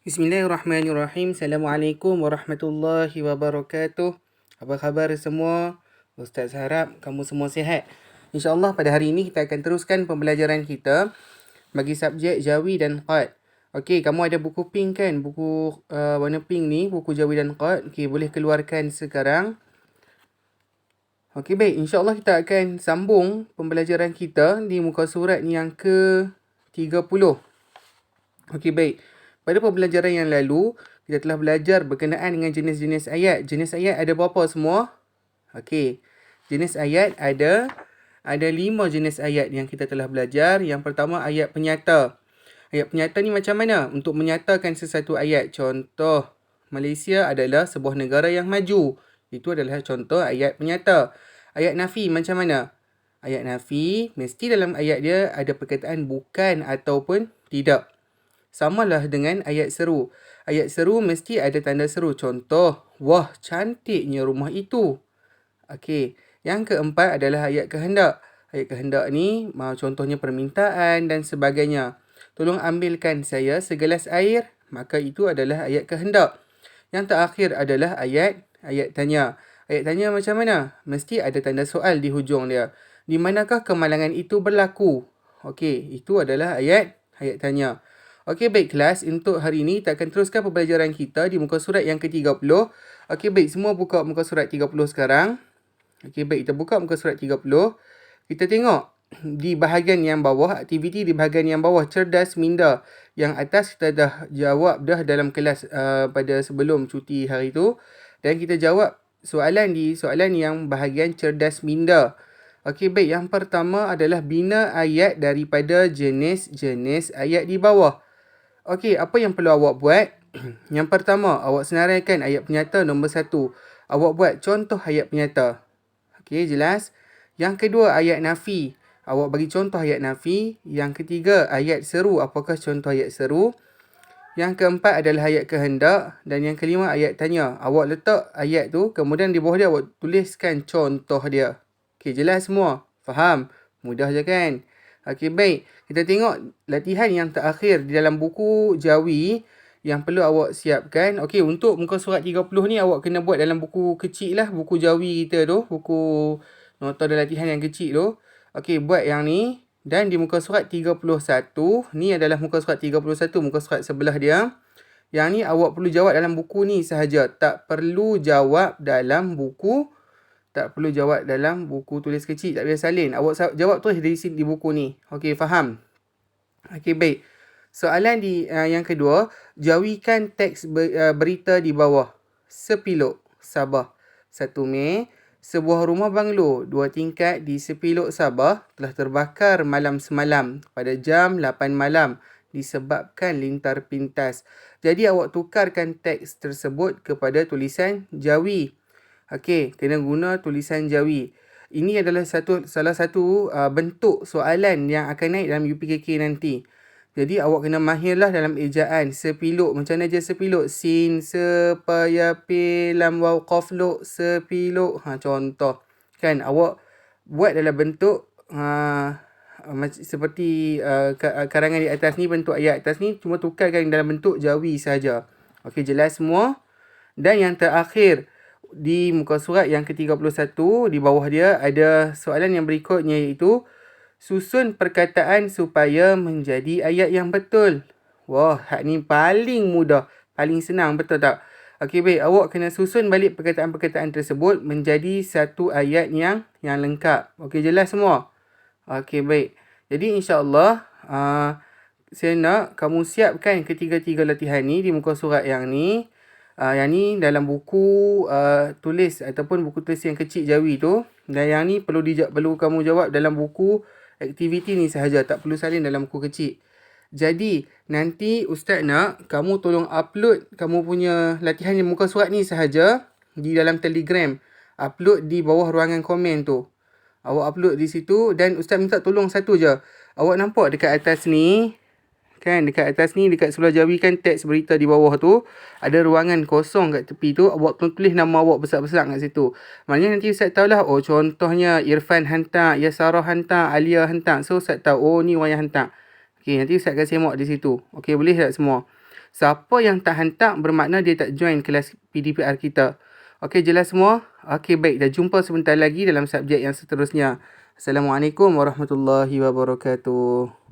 Bismillahirrahmanirrahim. Assalamualaikum warahmatullahi wabarakatuh. Apa khabar semua? Ustaz harap kamu semua sihat. InsyaAllah pada hari ini kita akan teruskan pembelajaran kita bagi subjek Jawi dan Qad. Okey, kamu ada buku pink kan? Buku warna pink ni, buku Jawi dan Qad. Okey, boleh keluarkan sekarang. Okey, baik. InsyaAllah kita akan sambung pembelajaran kita di muka surat yang ke-30. Okey, baik. Pada pembelajaran yang lalu, kita telah belajar berkenaan dengan jenis-jenis ayat. Jenis ayat ada berapa semua? Okey. Jenis ayat ada 5 jenis ayat yang kita telah belajar. Yang pertama, ayat penyata. Ayat penyata ni macam mana? Untuk menyatakan sesuatu ayat. Contoh, Malaysia adalah sebuah negara yang maju. Itu adalah contoh ayat penyata. Ayat nafi macam mana? Ayat nafi, mesti dalam ayat dia ada perkataan bukan ataupun tidak. Samalah dengan ayat seru. Ayat seru mesti ada tanda seru. Contoh, wah cantiknya rumah itu. Okey. Yang keempat adalah ayat kehendak. Ayat kehendak ni contohnya permintaan dan sebagainya. Tolong ambilkan saya segelas air. Maka itu adalah ayat kehendak. Yang terakhir adalah ayat tanya. Ayat tanya macam mana? Mesti ada tanda soal di hujung dia. Di manakah kemalangan itu berlaku? Okey, itu adalah ayat tanya. Okey, baik kelas. Untuk hari ini kita akan teruskan pembelajaran kita di muka surat yang ke-30. Okey, baik. Semua buka muka surat 30 sekarang. Okey, baik. Kita buka muka surat 30. Kita tengok di bahagian yang bawah, aktiviti di bahagian yang bawah, cerdas minda. Yang atas kita dah jawab dah dalam kelas pada sebelum cuti hari tu. Dan kita jawab soalan di soalan yang bahagian cerdas minda. Okey, baik. Yang pertama adalah bina ayat daripada jenis-jenis ayat di bawah. Okey, apa yang perlu awak buat? Yang pertama, awak senaraikan ayat penyata nombor 1. Awak buat contoh ayat penyata. Okey, jelas? Yang kedua, ayat nafi. Awak bagi contoh ayat nafi. Yang ketiga, ayat seru. Apakah contoh ayat seru? Yang keempat adalah ayat kehendak. Dan yang kelima, ayat tanya. Awak letak ayat tu, kemudian di bawah dia awak tuliskan contoh dia. Okey, jelas semua? Faham? Mudah je kan? Okey, baik. Kita tengok latihan yang terakhir di dalam buku Jawi yang perlu awak siapkan. Okey, untuk muka surat 30 ni awak kena buat dalam buku kecil lah. Buku Jawi kita tu. Buku nota dan latihan yang kecil tu. Okey, buat yang ni. Dan di muka surat 31. Ni adalah muka surat 31. Muka surat sebelah dia. Yang ni awak perlu jawab dalam buku ni sahaja. Tak perlu jawab dalam buku tulis kecil, tak payah salin. Awak jawab terus di buku ni. Okey, faham? Okey, baik. Soalan yang kedua, jawikan teks berita di bawah. Sepiluk, Sabah. 1 Mei, sebuah rumah banglo 2 tingkat di Sepiluk, Sabah telah terbakar malam semalam pada jam 8 malam disebabkan lintar pintas. Jadi awak tukarkan teks tersebut kepada tulisan Jawi. Okey, kena guna tulisan Jawi. Ini adalah salah satu bentuk soalan yang akan naik dalam UPKK nanti. Jadi awak kena mahirlah dalam ejaan. Sepiluk, macam mana je sepiluk? Sin, se, pa, ya, pe, lam, waw, qaf, luk, sepiluk. Contoh. Kan, awak buat dalam bentuk seperti karangan di atas ni, bentuk ayat atas ni, cuma tukarkan dalam bentuk Jawi saja. Okey, jelas semua? Dan yang terakhir, di muka surat yang ke-31, di bawah dia ada soalan yang berikutnya iaitu susun perkataan supaya menjadi ayat yang betul. Wah, hak ni paling mudah, paling senang, betul tak? Okey, baik, awak kena susun balik perkataan-perkataan tersebut menjadi satu ayat yang lengkap. Okey, jelas semua? Okey, baik. Jadi insya-Allah saya nak kamu siapkan ketiga-tiga latihan ni di muka surat yang ni. Yang ni dalam buku tulis ataupun buku tulis yang kecil Jawi tu. Dan yang ni perlu kamu jawab dalam buku aktiviti ni sahaja. Tak perlu salin dalam buku kecil. Jadi, nanti Ustaz nak kamu tolong upload kamu punya latihan di muka surat ni sahaja di dalam Telegram. Upload di bawah ruangan komen tu. Awak upload di situ dan Ustaz minta tolong satu je. Awak nampak dekat atas ni, kan, dekat atas ni, dekat sebelah Jawi kan teks berita di bawah tu, ada ruangan kosong kat tepi tu, awak tulis nama awak besar-besar kat situ. Maknanya nanti Ustaz tahulah, oh contohnya Irfan hantar, Yasarah hantar, Alia hantar. So Ustaz tahu, oh ni orang yang hantar. Okey, nanti Ustaz kasi semak di situ. Okey, boleh tak semua? Siapa yang tak hantar bermakna dia tak join kelas PDPR kita. Okey, jelas semua? Okey, baik. Dah jumpa sebentar lagi dalam subjek yang seterusnya. Assalamualaikum warahmatullahi wabarakatuh.